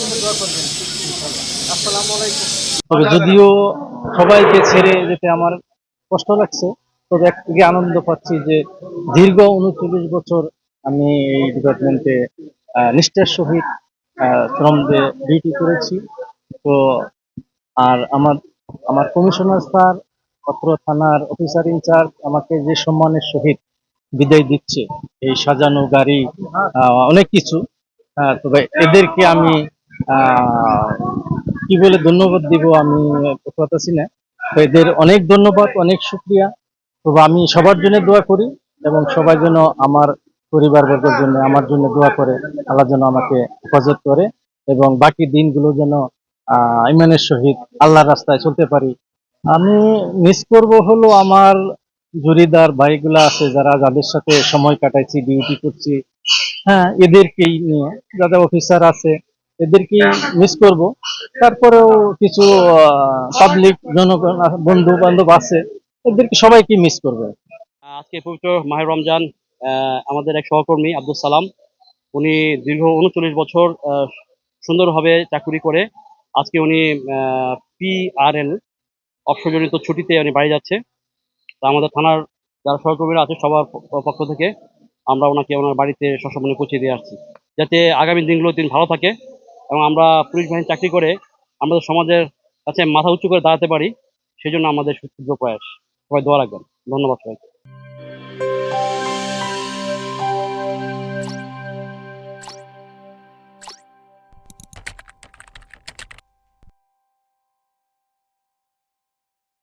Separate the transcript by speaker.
Speaker 1: জন্য দোয়া করবেন। আসসালামু আলাইকুম।
Speaker 2: তবে যদিও সবাইকে ছেড়ে যেতে আমার কষ্ট লাগছে, তবে একদিকে আনন্দ পাচ্ছি যে দীর্ঘ ৩৯ বছর আমি এই ডিপার্টমেন্টে নিষ্ঠার সহিত শ্রম দিয়ে ডিউটি করেছি। তো আর আমার আমার কমিশনার স্যার, অত্র থানার অফিসার ইনচার্জ আমাকে যে সম্মানের সহিত বিদায় দিচ্ছে, এই সাজানো গাড়ি, অনেক কিছু, তবে এদেরকে আমি আহ, কি বলে ধন্যবাদ দিব আমি বলতে পারতেছি না। তো এদের অনেক ধন্যবাদ, অনেক শুক্রিয়া। তবে আমি সবার জন্য দোয়া করি এবং সবাই যেন আমার পরিবারবর্গের জন্য আমার জন্য দোয়া করে, আল্লাহ যেন আমাকে হেফাজত করে এবং বাকি দিনগুলো যেন ইমানের সহিত আল্লাহর রাস্তায় চলতে পারি। আমি মিস করব হলো আমার জুরিদার ভাইগুলা আছে যারা, যাদের সাথে সময় কাটাইছি, ডিউটি করছি, হ্যাঁ, এদেরকেই নিয়ে, যাদের অফিসার আছে এদেরকেই মিস করব। তারপরেও কিছু পাবলিক জনগণ বন্ধু বান্ধব আছে, এদেরকে সবাইকে মিস করবো।
Speaker 3: আজকে পবিত্র মাহে রমজান, আমাদের এক সহকর্মী আব্দুল সালাম, উনি দীর্ঘ ৩৯ বছর সুন্দরভাবে চাকুরি করে আজকে উনি PRL অবসরজনিত ছুটিতে উনি বাড়ি যাচ্ছে। তা আমাদের থানার যারা সহকর্মীরা আছে সবার পক্ষ থেকে আমরা ওনাকে ওনার বাড়িতে সসম্মানে পৌঁছে দিয়ে আসছি, যাতে আগামী দিনগুলো তিনি ভালো থাকে এবং আমরা পুলিশ বাহিনী চাকরি করে আমাদের সমাজের কাছে মাথা উঁচু করে দাঁড়াতে পারি। সেই জন্য আমাদের সুক্ষুদ্র প্রয়াস। সবাই দোয়া রাখবেন। ধন্যবাদ সবাইকে।